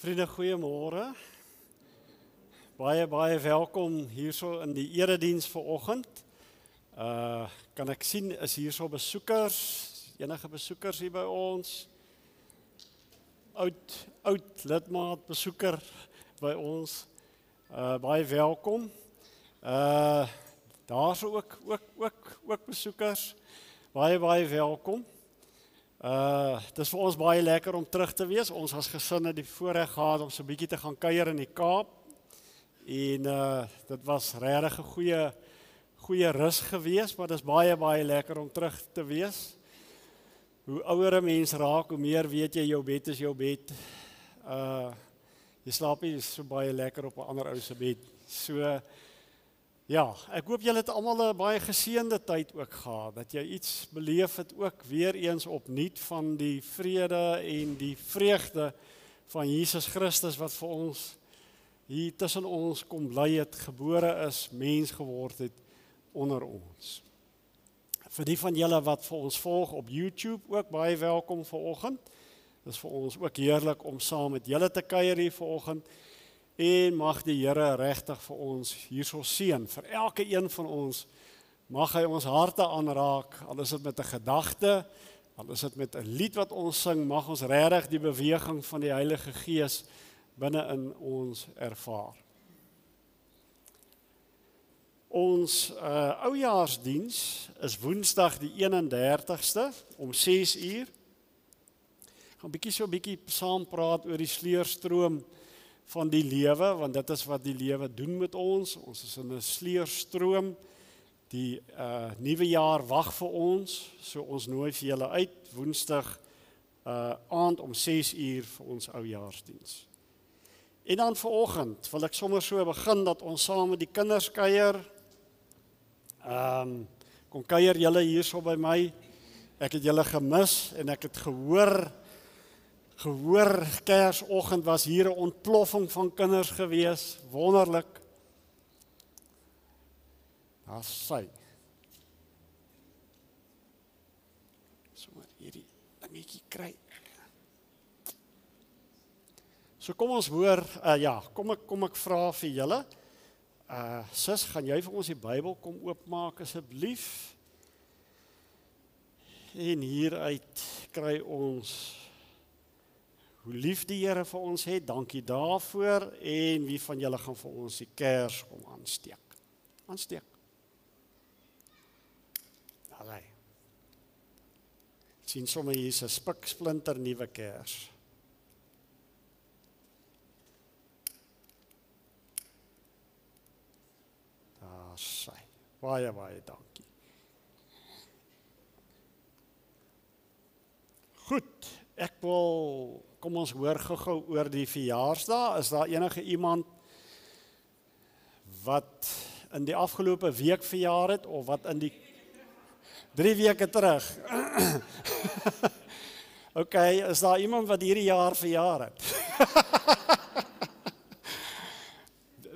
Vriende, goeiemôre. Baie welkom hierso in die erediens vanoggend. Kan ek sien is hierso besoekers, enige besoekers hier by ons. Oud lidmaat besoeker by ons. Baie welkom. Daar's ook besoekers. Baie welkom. Dit is vir ons baie lekker om terug te wees. Ons as gesin het die voorreg gehad om so 'n bietjie te gaan kuier in die Kaap. En dit was regtig 'n goeie rus gewees, maar dit is baie lekker om terug te wees. Hoe ouer 'n mens raak, hoe meer weet jy jou bed is jou bed. Jy slaap nie so baie lekker op 'n ander ou se bed. So ja, ek hoop julle het almal 'n baie geseënde tyd ook gehad, dat jy iets beleef het ook weer eens opnuut van die vrede en die vreugde van Jesus Christus wat vir ons hier tussen ons kom bly het, gebore is, mens geword het onder ons. Vir die van julle wat vir ons volg op YouTube, ook baie welkom vanoggend. Dit is vir ons ook heerlik om saam met julle te kuier hier vanoggend. En mag die Here regtig vir ons hierso seën, vir elke een van ons, mag hy ons harte aanraak, al is dit met 'n gedagte, al is dit met 'n lied wat ons sing, mag ons regtig die beweging van die Heilige Gees binne in ons ervaar. Ons oujaarsdiens is Woensdag die 31ste om 6:00. Ek gaan so 'n bietjie saam praat oor die sleurstroom van die lewe, want dit is wat die lewe doen met ons. Ons is in 'n sleurstroom. Die nuwe jaar wag vir ons, so ons nooi vir julle uit Woensdag aand om 6:00 vir ons oujaarsdiens. En dan vanoggend wil ek sommer so begin dat ons saam met die kinders kuier. Kom kuier julle hierso by my. Ek het julle gemis en ek het gehoor Kersoggend was hier 'n ontploffing van kinders gewees, wonderlik. Daar's sy. Sommer hierdie dingetjie kry. So kom ons hoor, kom ek vra vir julle. Sis, gaan jy vir ons die Bybel kom oopmaak asseblief? En hieruit kry ons hoe lief die Here vir ons het, dankie daarvoor, en wie van julle gaan vir ons die kers kom aansteek. Alai. Ek sien sommer hier 'n spiksplinter nuwe kers. Daar sy. Baie dankie. Goed, kom ons hoor gou oor die verjaarsdag. Is daar enige iemand wat in die afgelope week verjaar het, of wat in die 3 weke terug? Okay, is daar iemand wat hierdie jaar verjaar het?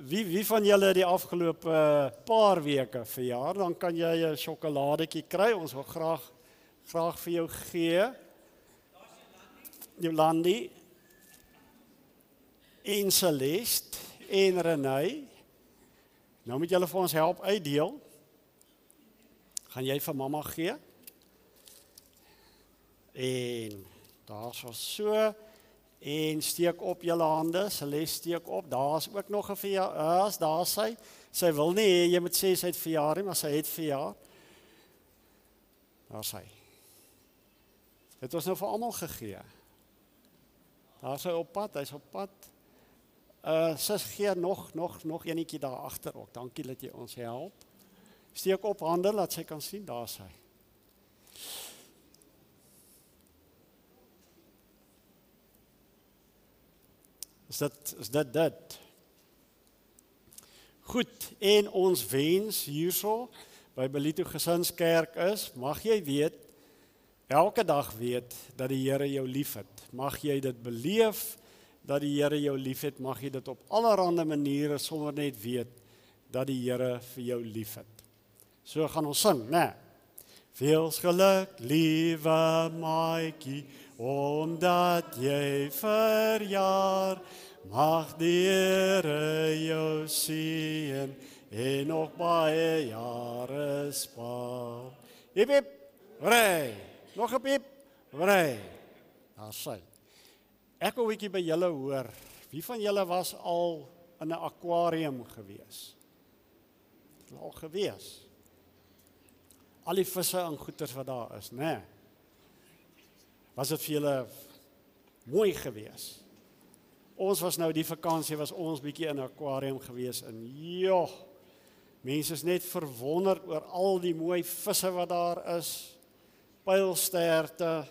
Wie van julle het die afgelope paar weke verjaar? Dan kan jy 'n sjokoladetjie kry. Ons wil graag vir jou gee. Jolandi, en Celeste, en Renay. Nou moet julle vir ons help uitdeel. Gaan jy vir mamma gee? En daar so. En steek op julle hande. Celeste steek op. Daar's ook nog 'n verjaar. Daar sy. Sy wil nie hê jy moet sê sy het verjaar nie, maar sy het verjaar. Daar sy. Het ons nou vir almal gegee. Daar is hy op pad, hy's op pad. Sis gee nog enetjie daar agter ook. Dankie dat jy ons help. Steek op hande, laat sy kan sien, daar is hy. Is dit? Goed, en ons wens hierso by Belito Gesinskerk is, mag jy weet, elke dag weet dat die Here jou liefhet. Mag jy dit beleef dat die Here jou liefhet, mag jy dit op allerlei maniere sommer net weet dat die Here vir jou liefhet. So gaan ons sing, né? Veel geluk, liewe maatjie, omdat jy verjaar, mag die Here jou seën en nog baie jare spaar. Hip hip, hooray! Nog 'n piep, hooray! Daar sy. Ek wil 'n bietjie by julle hoor. Wie van julle was al in 'n aquarium gewees? Het al gewees? Al die visse en goeters wat daar is, né? Was dit vir julle mooi gewees? Ons was nou die vakansie, was ons bietjie in 'n aquarium gewees en joh, mense is net verwonderd oor al die mooi visse wat daar is, pylsterte,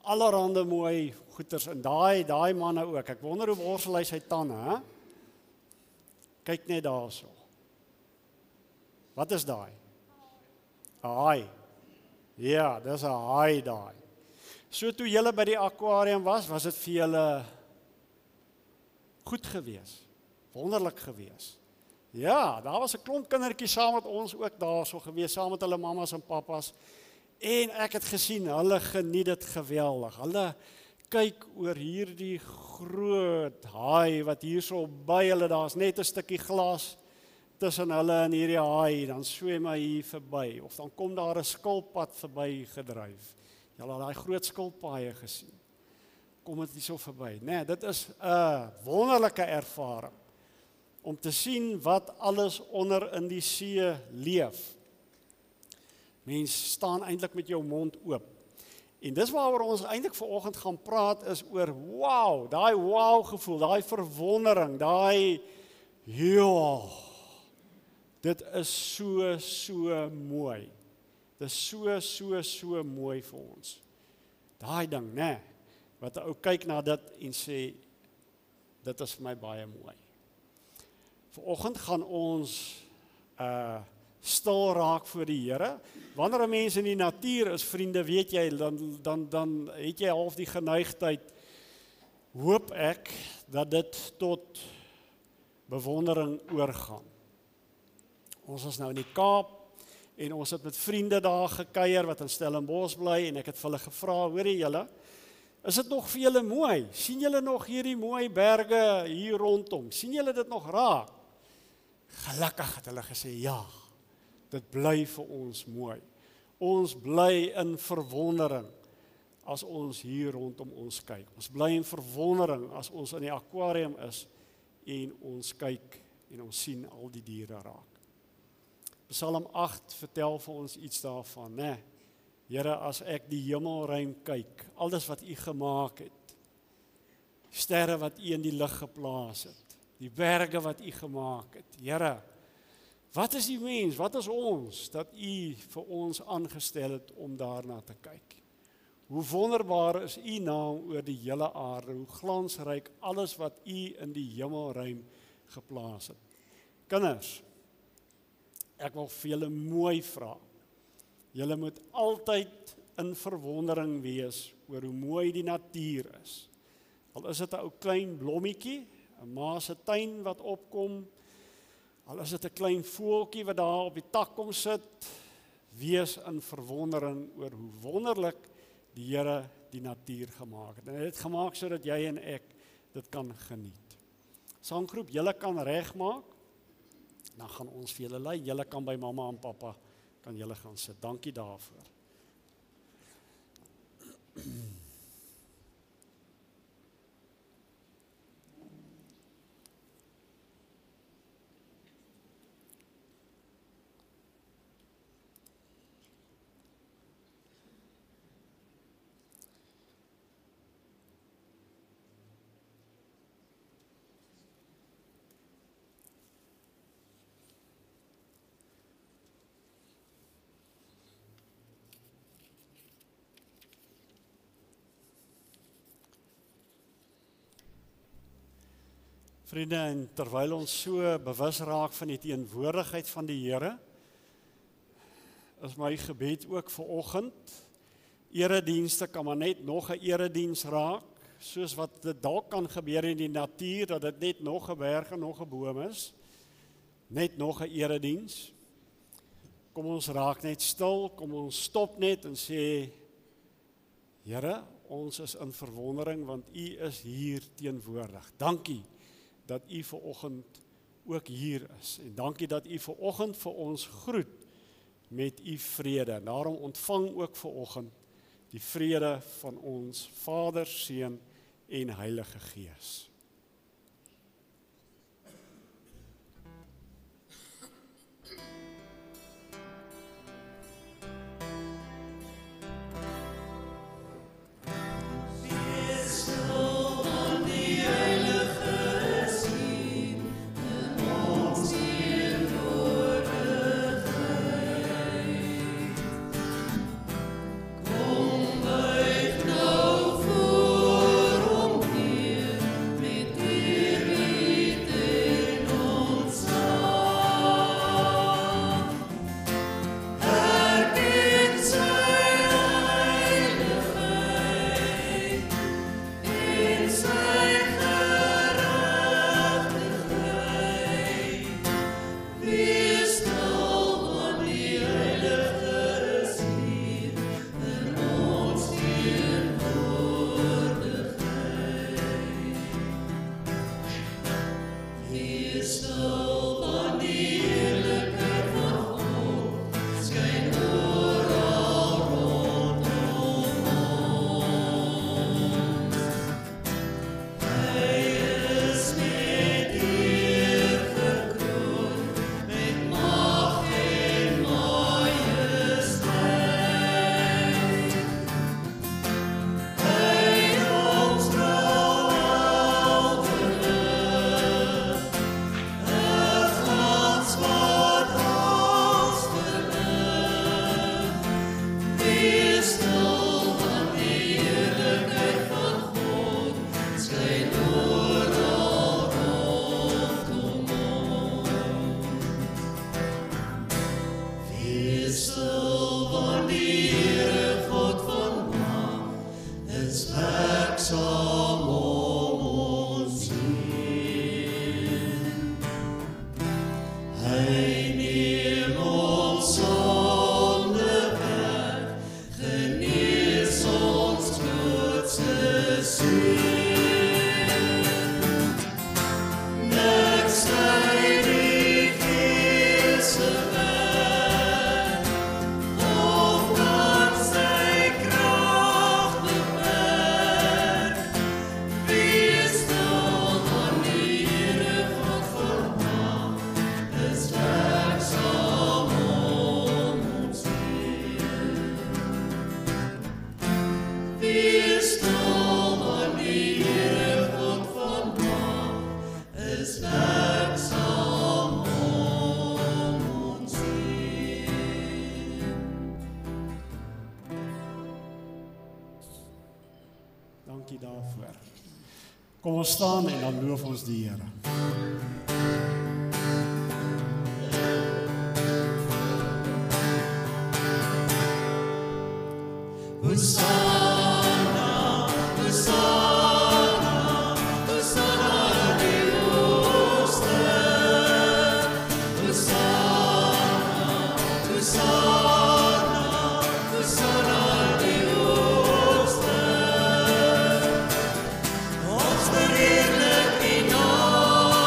allerhande mooi goeters en daai manne ook. Ek wonder hoe borsel hy sy tande, hè? Kyk net daarso. Wat is daai? 'n Haai. Ja, dis 'n haai daai. So toe julle by die aquarium was dit vir julle goed gewees, wonderlik gewees. Ja, daar was 'n klomp kindertjies saam met ons ook daarso gewees, saam met hulle mammas en pappas. En ek het gesien, hulle geniet dit geweldig. Hulle kyk oor hierdie groot haai wat hierso by hulle, daar's net 'n stukkie glas tussen hulle en hierdie haai, dan swem hy hier verby, of dan kom daar 'n skilpad verby gedryf. Julle het daai groot skilpaaie gesien. Kom dit hierso verby. Nee, dit is 'n wonderlike ervaring om te sien wat alles onder in die see leef. Mens staan eintlik met jou mond oop. En dis waaroor ons eintlik vanoggend gaan praat is oor wow, daai wow gevoel, daai verwondering, daai ja. Dit is so mooi. Dit is so mooi vir ons. Daai ding, né? Wat 'n ou kyk na dit en sê dit is vir my baie mooi. Vanoggend gaan ons stil raak voor die Here. Wanneer 'n mens in die natuur is, vriende, weet jy, dan het jy half die geneigtheid, hoop ek, dat dit tot bewondering oorgaan. Ons is nou in die Kaap, en ons het met vriende daar gekuier, wat in Stellenbosch bly, en ek het vir hulle gevra, hoorie julle, is dit nog vir julle mooi? Sien julle nog hierdie mooi berge hier rondom? Sien julle dit nog raak? Gelukkig het hulle gesê, ja, dit bly vir ons mooi. Ons bly in verwondering as ons hier rondom ons kyk. Ons bly in verwondering as ons in die aquarium is en ons kyk en ons sien al die diere raak. Psalm 8 vertel vir ons iets daarvan, né? Here, as ek die hemelruim kyk, alles wat U gemaak het, sterre wat U in die lug geplaas het, die berge wat U gemaak het, Here, wat is die mens, wat is ons, dat U vir ons aangestel het om daarna te kyk? Hoe wonderbaar is U naam oor die hele aarde, hoe glansryk alles wat U in die hemelruim geplaas het. Kinders, ek wil vir julle mooi vra, julle moet altyd in verwondering wees oor hoe mooi die natuur is. Al is dit 'n ou klein blommetjie, 'n ma se tuin wat opkom, al is dit 'n klein voeltjie wat daar op die tak kom sit, wees in verwondering oor hoe wonderlik die Here die natuur gemaak het. En hy het dit gemaak sodat jy en ek dit kan geniet. Sanggroep, julle kan regmaak, dan gaan ons vir julle lei. Julle kan by mamma en pappa, kan julle gaan sit. Dankie daarvoor. Vriende, en terwyl ons so bewus raak van die teenwoordigheid van die Here, is my gebed ook vanoggend, eredienste kan maar net nog 'n erediens raak, soos wat dit dalk kan gebeur in die natuur, dat dit net nog 'n berg en nog 'n boom is, net nog 'n erediens. Kom ons raak net stil, kom ons stop net en sê, Here, ons is in verwondering, want U is hier teenwoordig. Dankie dat U vanoggend ook hier is. En dankie dat U vanoggend vir ons groet met U vrede. En daarom ontvang ook vanoggend die vrede van ons Vader, Seun en Heilige Gees. Dankie daarvoor. Kom ons staan en dan loof ons die Here. Hosanna, Hosanna, Hosanna die hoogste. Hosanna, Hosanna, Hosanna die hoogste. Ons verheerlik U naam,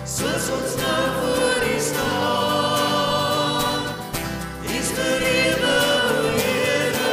soos ons nou voor U staan. Is verhewe, o Here,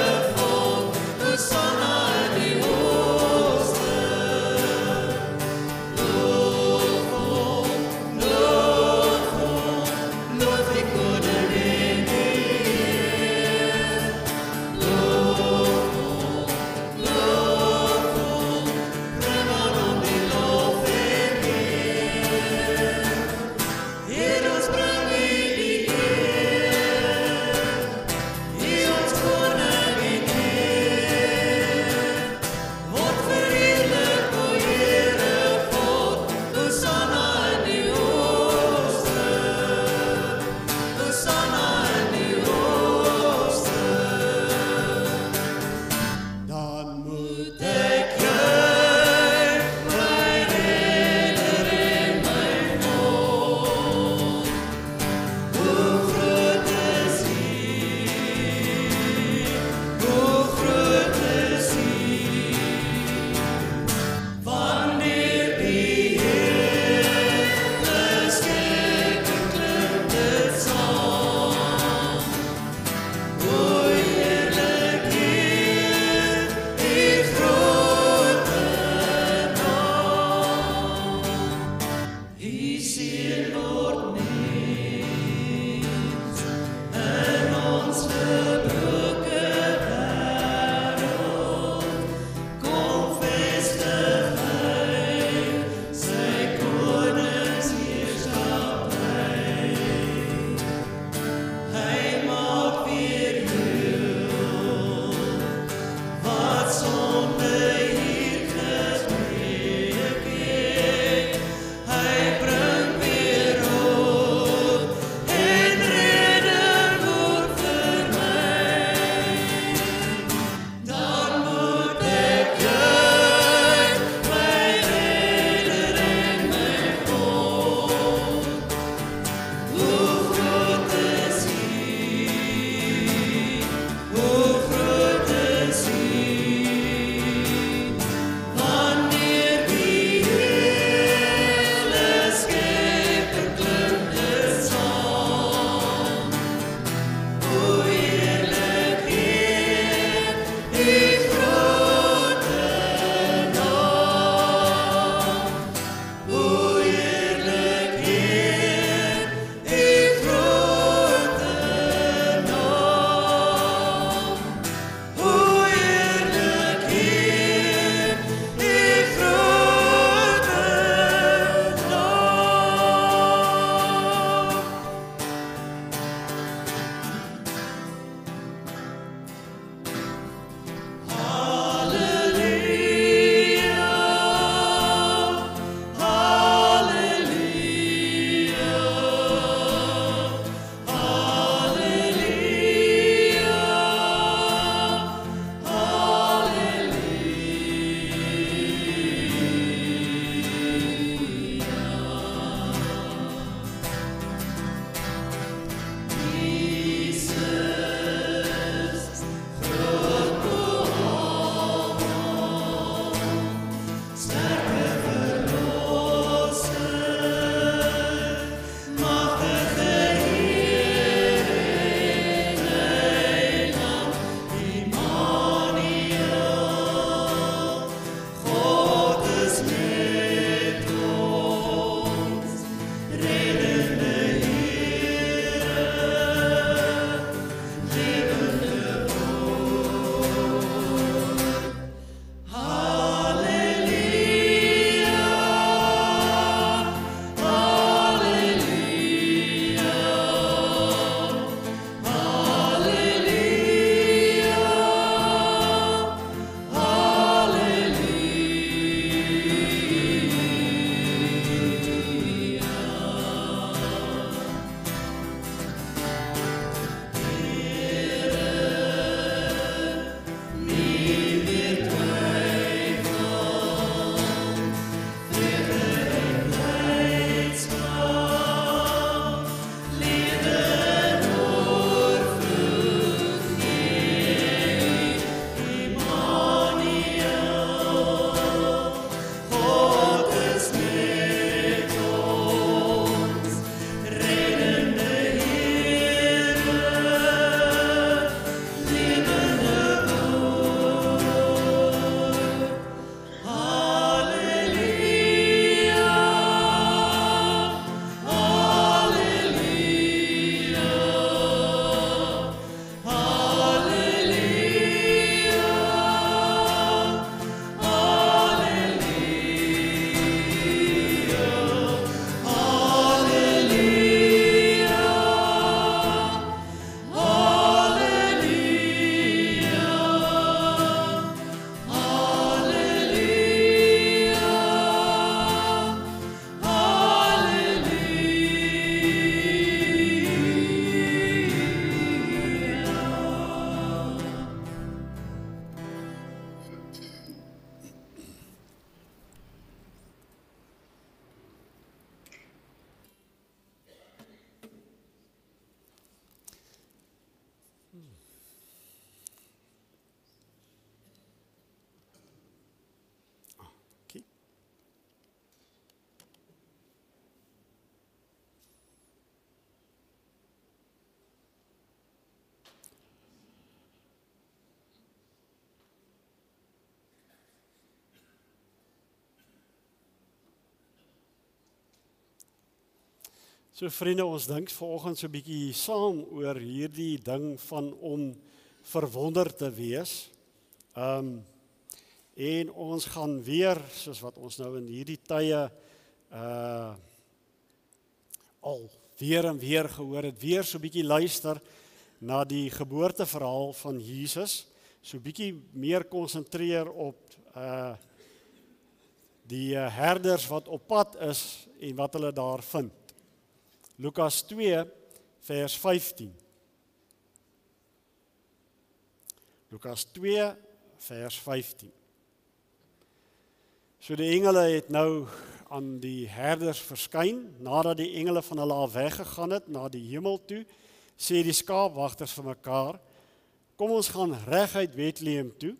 Okay. So vriende, ons dink vanoggend so 'n bietjie saam oor hierdie ding van om verwonderd te wees. En ons gaan weer, soos wat ons nou in hierdie tye al weer en weer gehoor het, weer so 'n bietjie luister na die geboorteverhaal van Jesus, so 'n bietjie meer konsentreer op die herders wat op pad is en wat hulle daar vind. Lukas 2 vers 15. Lukas 2 vers 15. So die engele het nou aan die herders verskyn, nadat die engele van hulle al weggegaan het na die hemel toe, sê die skaapwagters vir mekaar, kom ons gaan reguit Bethlehem toe,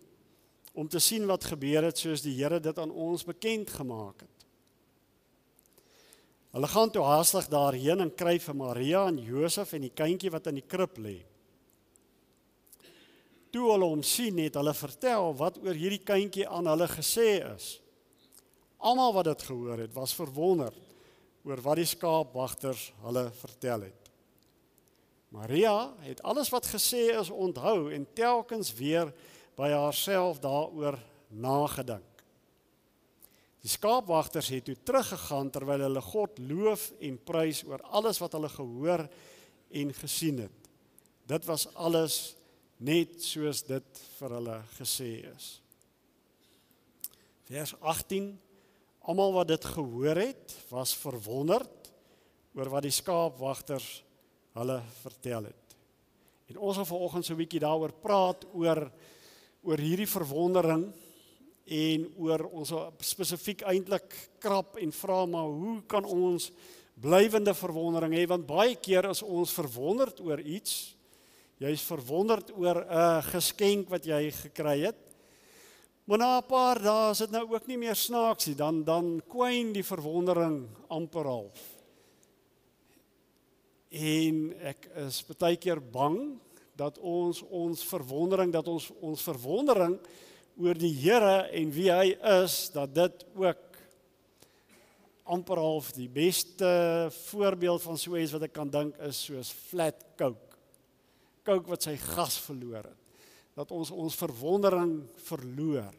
om te sien wat gebeur het soos die Here dit aan ons bekend gemaak het. Hulle gaan toe haastig daarheen en kry vir Maria en Josef en die kindjie wat in die krib lê. Toe hulle hom sien, het hulle vertel wat oor hierdie kindjie aan hulle gesê is. Almal wat dit gehoor het, was verwonderd oor wat die skaapwagters hulle vertel het. Maria het alles wat gesê is onthou en telkens weer by haarself daaroor nagedink. Die skaapwagters het toe teruggegaan terwyl hulle God loof en prys oor alles wat hulle gehoor en gesien het. Dit was alles net soos dit vir hulle gesê is. Vers 18. Almal wat dit gehoor het, was verwonderd oor wat die skaapwagters hulle vertel het. En ons gaan vanoggend so 'n bietjie daaroor praat oor hierdie verwondering en oor ons spesifiek eintlik krap en vra maar hoe kan ons blywende verwondering hê, want baie keer is ons verwonderd oor iets. Jy is verwonderd oor 'n geskenk wat jy gekry het. Maar na 'n paar dae is dit nou ook nie meer snaaks nie, dan kwyn die verwondering amper half. En ek is baie keer bang dat ons verwondering oor die Here en wie hy is, dat dit ook amper half die beste voorbeeld van so iets wat ek kan dink is soos flat Coke. Coke wat sy gas verloor het. Dat ons verwondering verloor.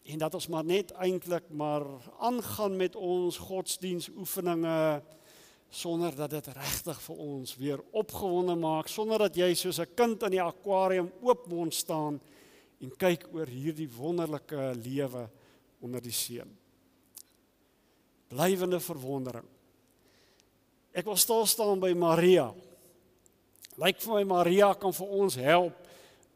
En dat ons maar net eintlik maar aangaan met ons godsdienstoefeninge sonder dat dit regtig vir ons weer opgewonde maak, sonder dat jy soos 'n kind in die akwarium oopmond staan en kyk oor hierdie wonderlike lewe onder die see. Blywende verwondering. Ek wil stil staan by Maria. Lyk vir my Maria kan vir ons help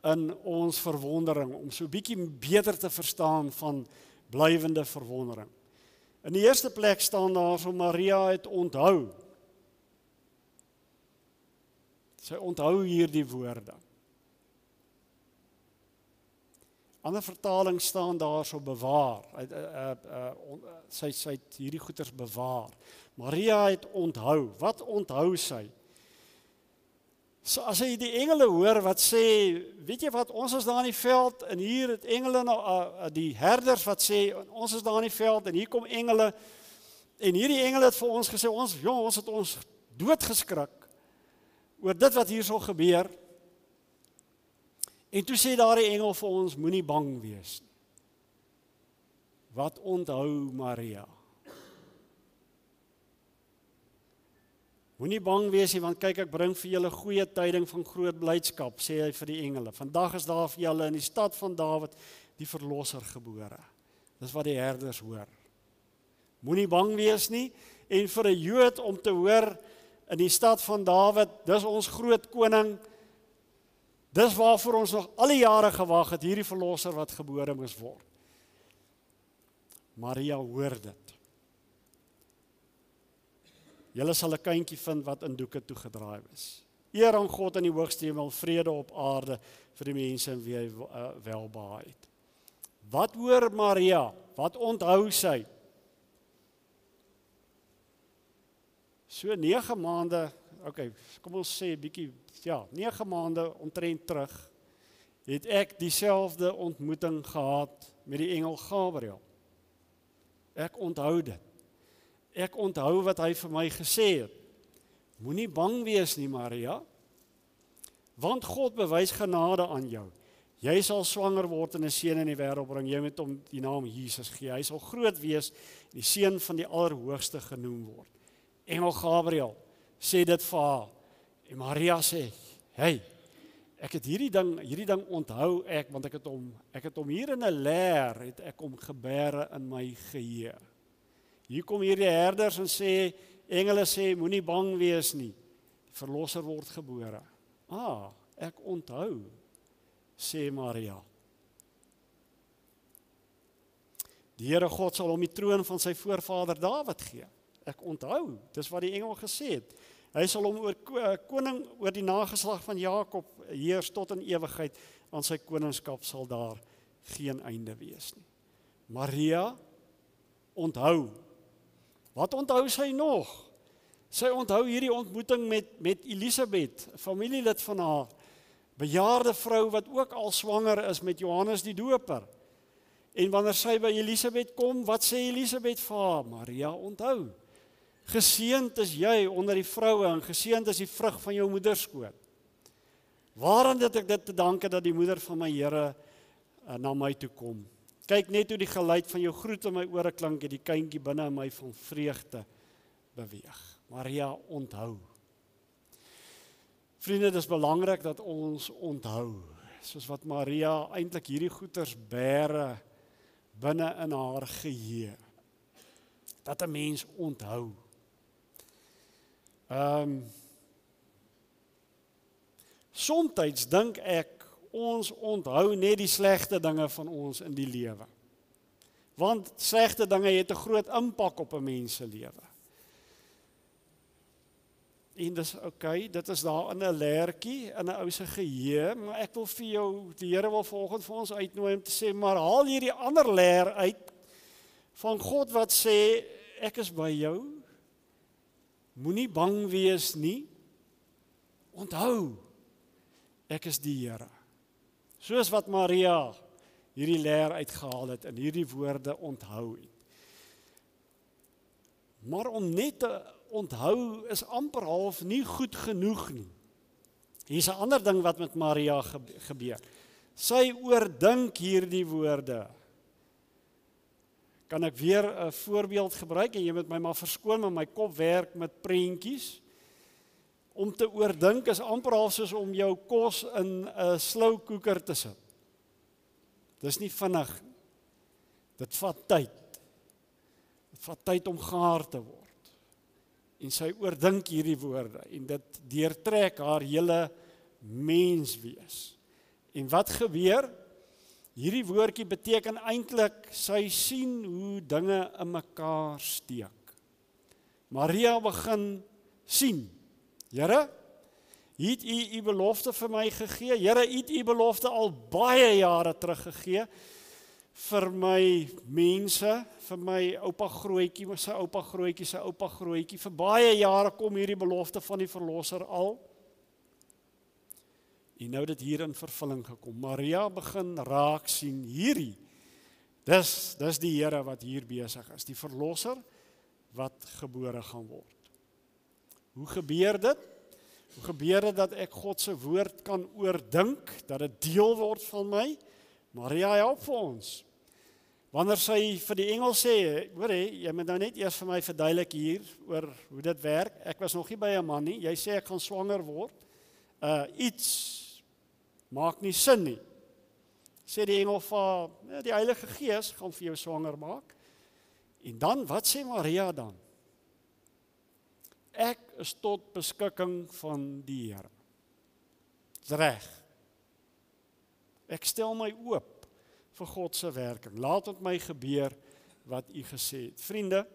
in ons verwondering, om so 'n bietjie beter te verstaan van blywende verwondering. In die eerste plek staan daar so Maria het onthou. Sy onthou hierdie woorde. Ander vertaling staan daar so bewaar. Sy het hierdie goeders bewaar. Maria het onthou. Wat onthou sy? So as jy die engele hoor wat sê, weet jy wat, ons is daar in die veld en hier het engele, die herders wat sê, ons is daar in die veld en hier kom engele en hierdie engele het vir ons gesê, ons het ons doodgeskrik oor dit wat hier so gebeur. En toe sê daar die engel vir ons, moenie bang wees. Wat onthou Maria? Moenie bang wees nie, want kyk, ek bring vir julle goeie tyding van groot blydskap, sê hy vir die engele. Vandag is daar vir julle in die stad van Dawid die verlosser gebore. Dis wat die herders hoor. Moenie bang wees nie, en vir 'n Jood om te hoor in die stad van Dawid, dis ons groot koning, dis waarvoor ons nog al die jare gewag het, hierdie verlosser wat gebore moes word. Maria hoor dit. Julle sal 'n kindjie vind wat in doeke toegedraai is. Eer aan God in die hoogste hemel, vrede op aarde vir die mense in wie hy welbehae het. Wat hoor Maria? Wat onthou sy? So 9 maande, okay, kom ons sê 'n bietjie, 9 maande omtrent terug, het ek dieselfde ontmoeting gehad met die engel Gabriël. Ek onthou dit. Ek onthou wat hy vir my gesê het. Moenie bang wees nie, Maria, want God bewys genade aan jou. Jy sal swanger word en 'n seun in die wêreld bring. Jy moet hom die naam Jesus gee. Hy sal groot wees en die seun van die Allerhoogste genoem word. Engel Gabriël sê dit vir haar. En Maria sê, hey, ek het hierdie ding onthou want ek het hom hier in 'n leer, het ek hom gebere in my geheue. Hier kom hierdie herders en sê, engele sê, moenie bang wees nie. Die verlosser word gebore. Ek onthou, sê Maria. Die Here God sal hom die troon van sy voorvader Dawid gee. Ek onthou, dis wat die engel gesê het. Hy sal hom koning oor die nageslag van Jakob heers tot in ewigheid. Aan sy koningskap sal daar geen einde wees nie. Maria onthou. Wat onthou sy nog? Sy onthou hierdie ontmoeting met Elisabeth, 'n familielid van haar, bejaarde vrou wat ook al swanger is met Johannes die Doper. En wanneer sy by Elisabeth kom, wat sê Elisabeth vir haar? Maria onthou. Geseënd is jy onder die vroue en geseënd is die vrug van jou moederskoot. Waaraan het ek dit te danke dat die moeder van my Here na my toe kom? Kyk net hoe die geluid van jou groet in my ore klink en die kindjie binne in my van vreugde beweeg. Maria onthou. Vriende, dit is belangrik dat ons onthou, soos wat Maria eintlik hierdie goeters bære binne in haar geheue. Dat 'n mens onthou. Somtyds dink ek, ons onthou net die slegte dinge van ons in die lewe. Want slegte dinge het 'n groot impak op 'n mens se lewe. En dis okay, dit is daar in 'n leertjie, in 'n ou se geheue, maar ek wil vir jou, die Here wil vanoggend vir ons uitnooi om te sê, maar haal hierdie ander leer uit van God wat sê, ek is by jou, moenie bang wees nie, onthou, ek is die Here. Soos wat Maria hierdie leer uitgehaal het en hierdie woorde onthou het. Maar om net te onthou is amper half nie goed genoeg nie. Hier's 'n ander ding wat met Maria gebeur. Sy oordink hierdie woorde. Kan ek weer 'n voorbeeld gebruik en jy moet my maar verskoon, maar my kop werk met prentjies. Om te oordink is amper half soos om jou kos in 'n slow cooker te sit. Dis nie vinnig. Dit vat tyd. Dit vat tyd om gaar te word. En sy oordink hierdie woorde en dit deurtrek haar hele menswees. En wat gebeur? Hierdie woordjie beteken eintlik sy sien hoe dinge in mekaar steek. Maria begin sien. Here, het U U belofte vir my gegee? Here, het U belofte al baie jare terug gegee vir my mense, vir my oupa grootjie, sy oupa grootjie. Vir baie jare kom hierdie belofte van die verlosser al. En nou dit hier in vervulling gekom. Maria begin raak sien hierdie. Dis die Here wat hier besig is, die verlosser wat gebore gaan word. Hoe gebeur dit? Hoe gebeur dit dat ek God se woord kan oordink, dat dit deel word van my? Maria help vir ons. Wanneer sy vir die engel sê, hoor jy moet nou net eers vir my verduidelik hier oor hoe dit werk. Ek was nog nie by 'n man nie. Jy sê ek gaan swanger word. Iets maak nie sin nie. Sê die engel vir die Heilige Gees gaan vir jou swanger maak. En dan, wat sê Maria dan? Ek is tot beskikking van die Here. Dis reg. Ek stel my oop vir God se werking. Laat met my gebeur wat U gesê het. Vriende,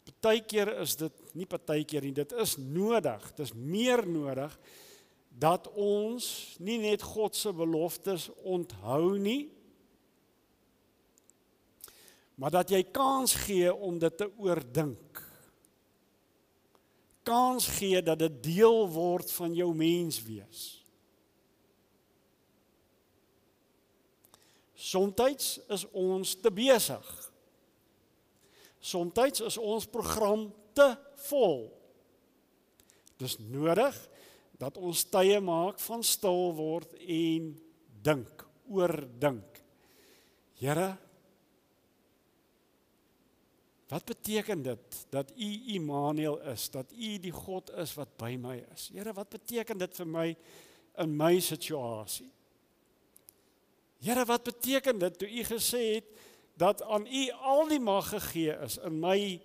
partykeer is dit nie partykeer nie, dit is nodig, dit is meer nodig, dat ons nie net God se beloftes onthou nie, maar dat jy kans gee om dit te oordink. Kans gee dat dit deel word van jou menswees. Somtyds is ons te besig. Somtyds is ons program te vol. Dis nodig dat ons tye maak van stil word en dink, oordink. Here, wat beteken dit dat U Immanuel is, dat U die God is wat by my is? Here, wat beteken dit vir my in my situasie? Here, wat beteken dit toe U gesê het dat aan U al die mag gegee is in my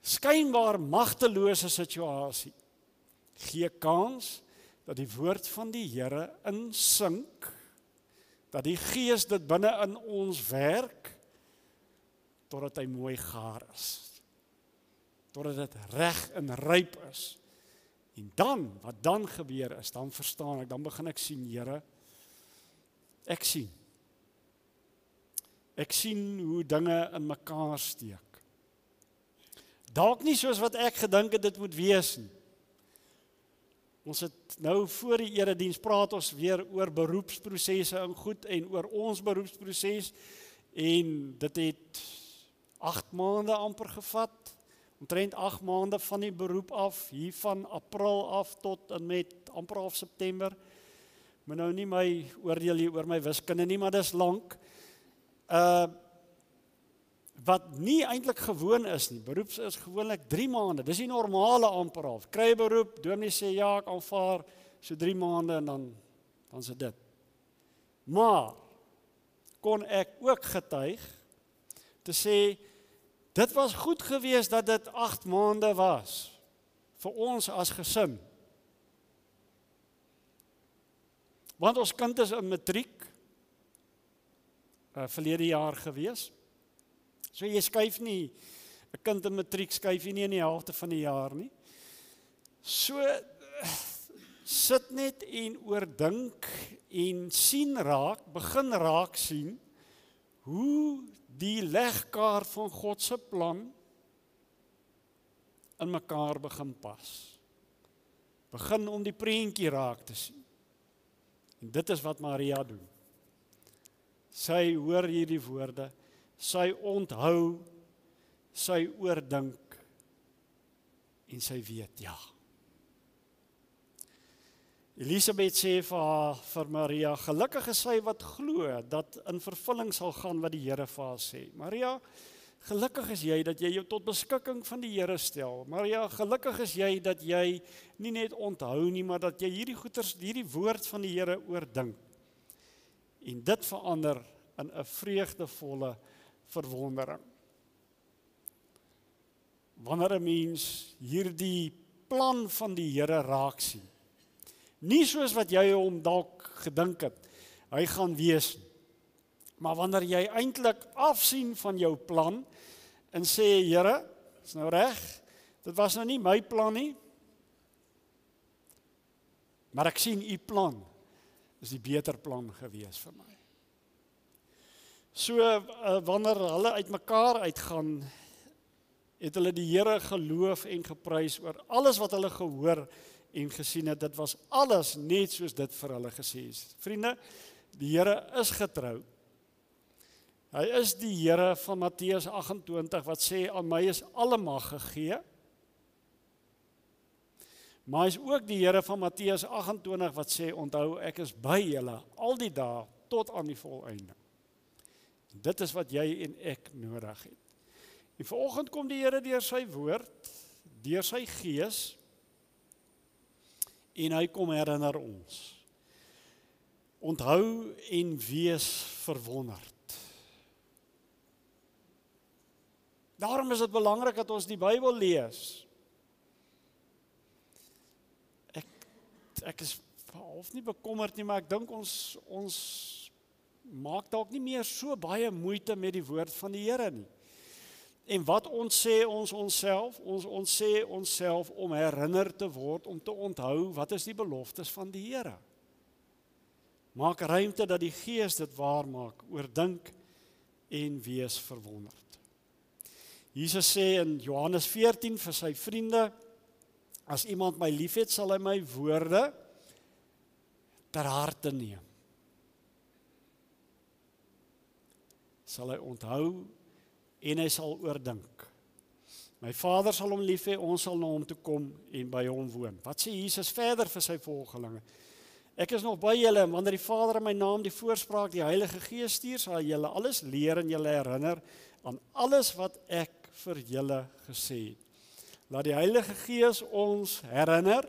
skynbaar magtelose situasie? Gee kans dat die woord van die Here insink, dat die Gees dit binne in ons werk, totdat hy mooi gaar is, totdat dit reg en ryp is. En dan, wat dan gebeur is, dan verstaan ek, dan begin ek sien, Here, ek sien. Ek sien hoe dinge in mekaar steek. Dalk nie soos wat ek gedink het dit moet wees nie. Ons het nou voor die erediens praat ons weer oor beroepsprosesse en goed en oor ons beroepsproses en dit het 8 maande amper gevat, omtrent 8 maande van die beroep af, hier van April af tot en met amper half September. Maar nou nie my oordeel hier oor my wiskunde nie, maar dis lank. Wat nie eintlik gewoon is nie, beroeps is gewoonlik 3 maande, dis die normale amper half. Kry beroep, dominee sê ja, ek aanvaar, so 3 maande en dan is dit. Maar, kon ek ook getuig, te sê, dit was goed geweest dat dit 8 maande was, vir ons as gesin. Want ons kind is in matriek, verlede jaar gewees. So jy skuif nie, 'n kind in matriek skuif jy nie in die helfte van die jaar nie. So, sit net en oordink en sien raak, begin raak sien, hoe die legkaart van God se plan in mekaar begin pas. Begin om die prentjie raak te sien. En dit is wat Maria doen. Sy hoor hierdie woorde, sy onthou, sy oordink, en sy weet, ja. Elisabeth sê vir Maria, gelukkig is sy wat glo, dat in vervulling sal gaan wat die Here vir haar sê. Maria, gelukkig is jy dat jy jou tot beskikking van die Here stel. Maria, gelukkig is jy dat jy nie net onthou nie, maar dat jy hierdie woord van die Here oordink. En dit verander in 'n vreugdevolle verwondering. Wanneer 'n mens hierdie plan van die Here raak sien. Nie soos wat jy hom dalk gedink het, hy gaan wees nie. Maar wanneer jy eintlik afsien van jou plan en sê, Here, is nou reg, dit was nou nie my plan nie, maar ek sien u plan is die beter plan gewees vir my. So, wanneer hulle uitmekaar uitgaan, het hulle die Here geloof en geprys oor alles wat hulle gehoor en gesien het. Dit was alles net soos dit vir hulle gesê is. Vriende, die Here is getrou. Hy is die Here van Matteus 28 wat sê, aan my is alle mag gegee. Maar hy is ook die Here van Matteus 28 wat sê, onthou, ek is by julle al die dae tot aan die volëinde. Dit is wat jy en ek nodig het. En vanoggend kom die Here deur sy woord, deur sy Gees, en hy kom herinner ons. Onthou en wees verwonderd. Daarom is dit belangrik dat ons die Bybel lees. Ek is half nie bekommerd nie, maar ek dink ons maak dalk nie meer so baie moeite met die woord van die Here nie. En wat ons sê ons onsself? Ons sê onsself om herinner te word, om te onthou, wat is die beloftes van die Here? Maak ruimte dat die Gees dit waar maak, oordink en wees verwonderd. Jesus sê in Johannes 14 vir sy vriende, as iemand my liefhet, sal hy my woorde ter harte neem. Sal hy onthou en hy sal oordink. My Vader sal hom lief hê, ons sal na hom toe kom en by hom woon. Wat sê Jesus verder vir sy volgelinge? Ek is nog by julle, en wanneer die Vader in my naam die voorspraak, die Heilige Gees stuur, sal julle alles leer en julle herinner aan alles wat ek vir julle gesê het. Laat die Heilige Gees ons herinner,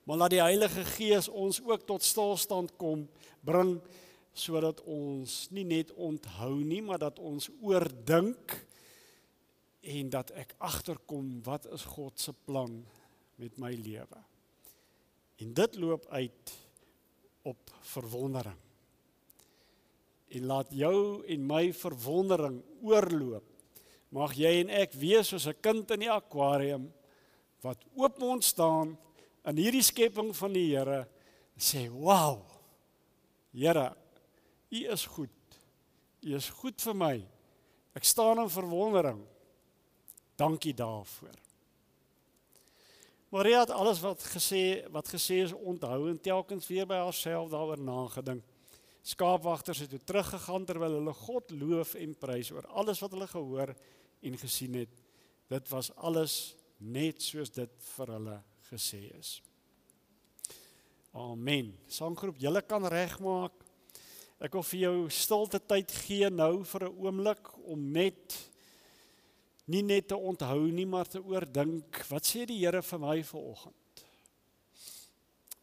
maar laat die Heilige Gees ons ook tot stilstand bring, sodat ons nie net onthou nie, maar dat ons oordink en dat ek agterkom wat is God se plan met my lewe. En dit loop uit op verwondering. En laat jou en my verwondering oorloop. Mag jy en ek wees soos 'n kind in die akwarium wat oopmond staan in hierdie skepping van die Here en sê, "Wow, Here, U is goed. U is goed vir my. Ek staan in verwondering. Dankie daarvoor." Maria het alles wat gesê is onthou en telkens weer by haarself daaroor nagedink. Skaapwagters het toe teruggegaan terwyl hulle God loof en prys oor alles wat hulle gehoor en gesien het. Dit was alles net soos dit vir hulle gesê is. Amen. Sanggroep, julle kan regmaak. Ek wil vir jou stilte tyd gee nou vir 'n oomblik om nie net te onthou nie, maar te oordink, wat sê die Here vir my vanoggend?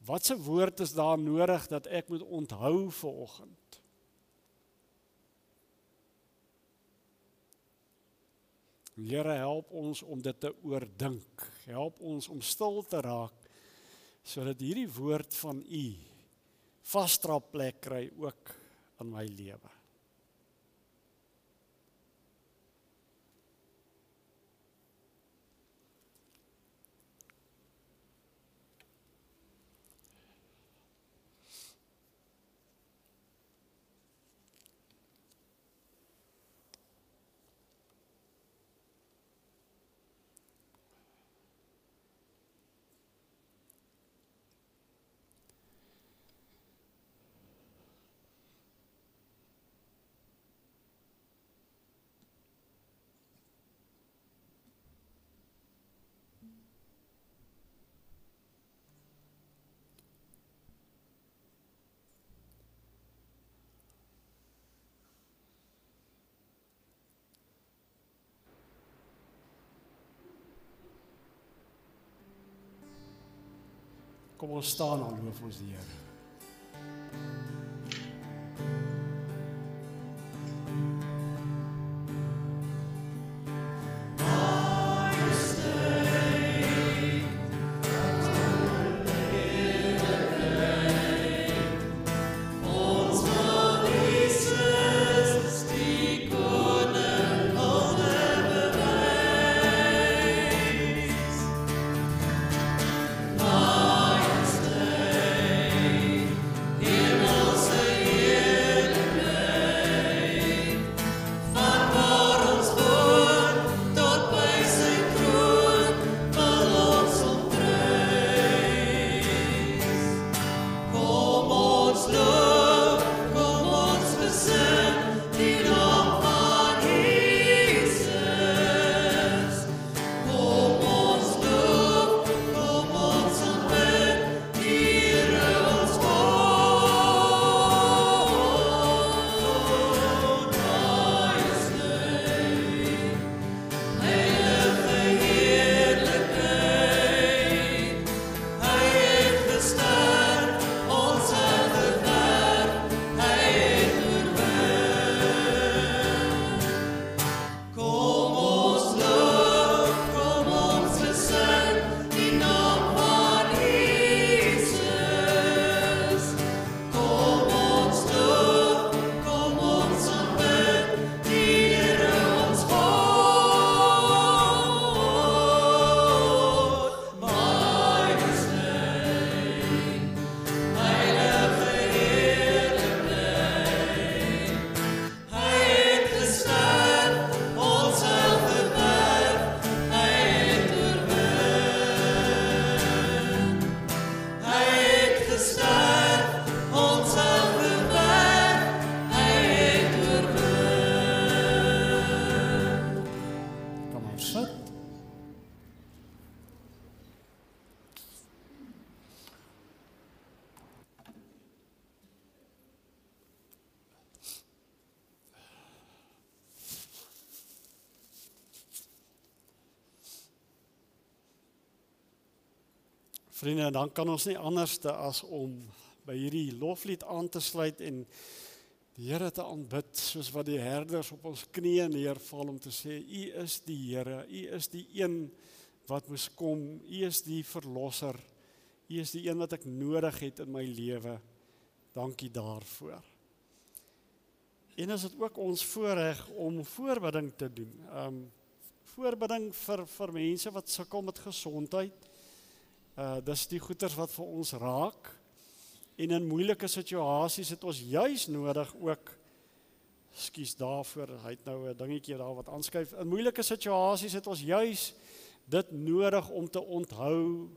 Wat se woord is daar nodig dat ek moet onthou vanoggend? Here, help ons om dit te oordink. Help ons om stil te raak, sodat hierdie woord van U vasdra plek kry ook in my lewe. Kom ons staan en loof ons die Here. Vriende, dan kan ons nie anderste as om by hierdie loflied aan te sluit en die Here te aanbid, soos wat die herders op ons knieë neerval om te sê, U is die Here, U is die een wat moes kom, U is die verlosser, U is die een wat ek nodig het in my lewe. Dankie daarvoor. En is dit ook ons voorreg om voorbidding te doen. Voorbidding vir mense wat sukkel met gesondheid. Dis die goeters wat vir ons raak. En in moeilike situasies het ons juis nodig ook, ekskuus daarvoor, hy het nou 'n dingetjie daar wat aanskuif. In moeilike situasies het ons juis dit nodig om te onthou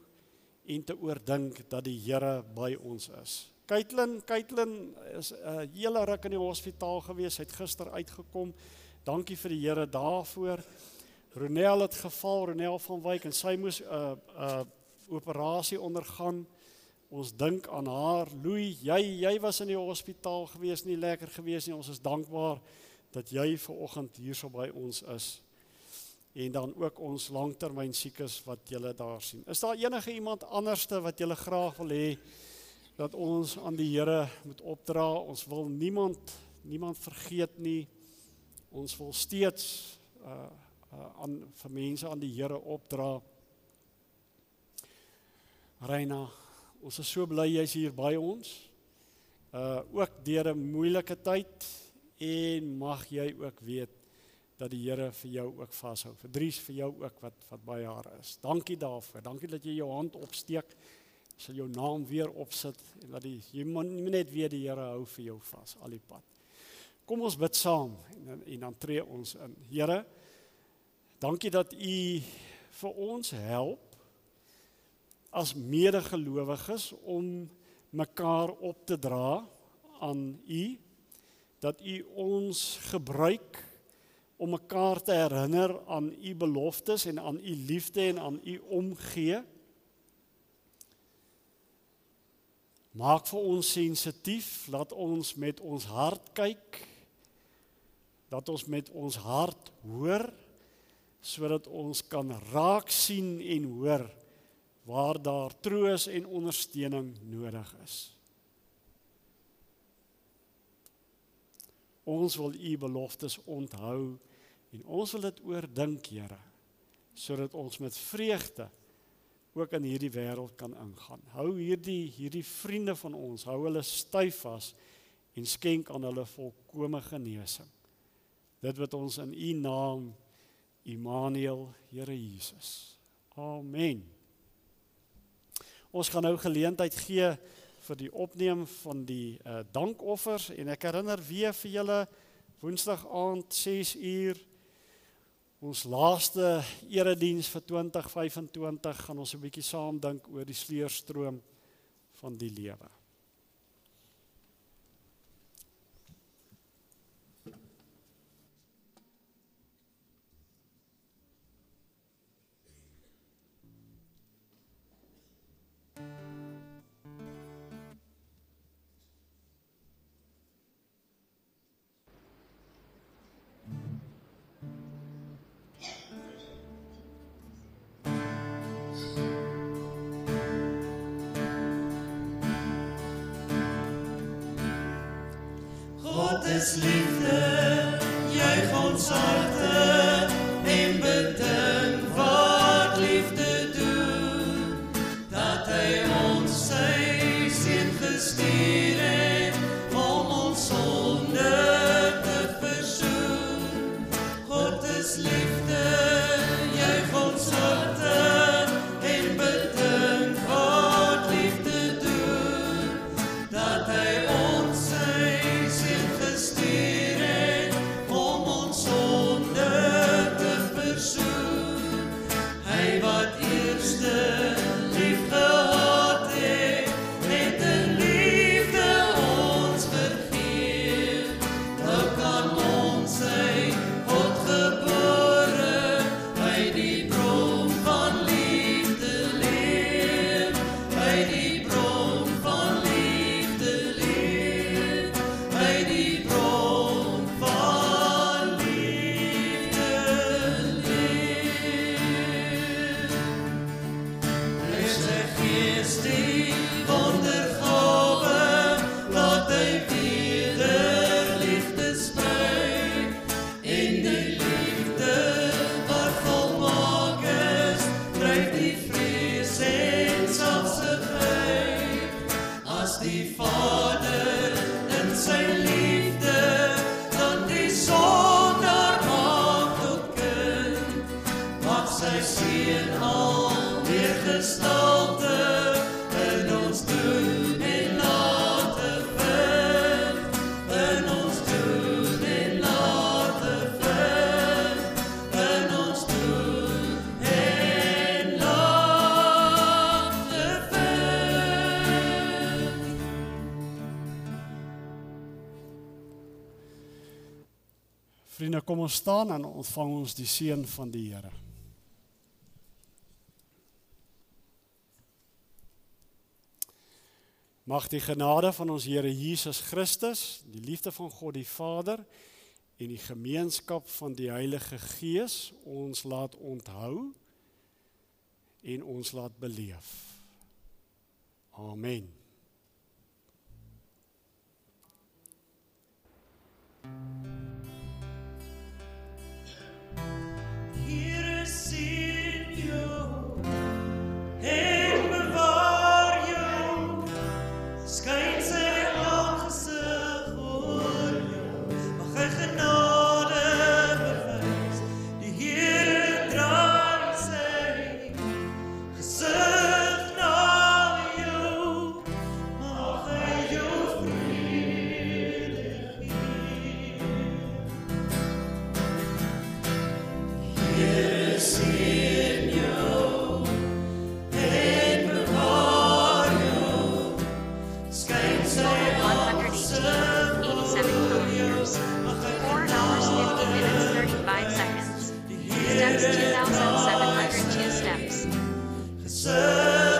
en te oordink dat die Here by ons is. Kaitlyn is 'n hele ruk in die hospitaal gewees, hy het gister uitgekom. Dankie vir die Here daarvoor. Ronel het geval, Ronel van Wyk, en sy moes 'n operasie ondergaan. Ons dink aan haar. Louis, jy was in die hospitaal gewees, nie lekker gewees nie. Ons is dankbaar dat jy vanoggend hier so by ons is. En dan ook ons langtermyn siekes wat julle daar sien. Is daar enige iemand anderste wat julle graag wil hê dat ons aan die Here moet opdra? Ons wil niemand vergeet nie. Ons wil steeds vir mense aan die Here opdra. Reina, ons is so bly jy is hier by ons, ook deur 'n moeilike tyd, en mag jy ook weet dat die Here vir jou ook vashou, vir Dries vir jou ook wat by haar is. Dankie daarvoor, dankie dat jy jou hand opsteek, sal jou naam weer opsit, en dat jy net weet die Here hou vir jou vas, al die pad. Kom ons bid saam, en dan tree ons in. Here, dankie dat U vir ons help, as medegelowiges om mekaar op te dra aan U, dat U ons gebruik om mekaar te herinner aan U beloftes en aan U liefde en aan U omgee. Maak vir ons sensitief, laat ons met ons hart kyk, dat ons met ons hart hoor, sodat ons kan raak sien en hoor waar daar troos en ondersteuning nodig is. Ons wil U beloftes onthou en ons wil dit oordink, Here, sodat ons met vreugde ook in hierdie wêreld kan ingaan. Hou hierdie vriende van ons, hou hulle styf vas en skenk aan hulle volkome genesing. Dit wat ons in U naam, Immanuel, Here Jesus. Amen. Ons gaan nou geleentheid gee vir die opneem van die dankoffers, en ek herinner weer vir julle, Woensdag aand 6:00, ons laaste erediens vir 2025, gaan ons 'n bietjie saam dink oor die sleurstroom van die lewe. God is liefde, juich ons harte en bedink wat liefde doen, dat hy ons sy seun gestuur het om ons sonde te versoen. God is liefde, juich ons harte en bedink wat liefde doen, dat hy ons sy gestuur het om ons sonde te versoen. Hy wat eerste lief gehad het, met 'n liefde as die Vader in sy liefde dan die sondaar maak tot kind, mag sy seun alweer gestalte in ons doen en late vind, in ons doen en late vind, in ons doen en late vind. Vriende, kom ons staan en ontvang ons die seën van die Here. Mag die genade van ons Here Jesus Christus, die liefde van God die Vader en die gemeenskap van die Heilige Gees ons laat onthou en ons laat beleef. Amen. Here sien jou en bewaar jou, skyn sy aangesig oor jou, mag hy genade bewys, die Here draai sy gesig na jou, mag hy jou vrede gee. Here sien jou en bewaar jou, skyn sy aangesig oor jou, mag hy $4.50 35 seconds. Steps 2,702 steps. gesig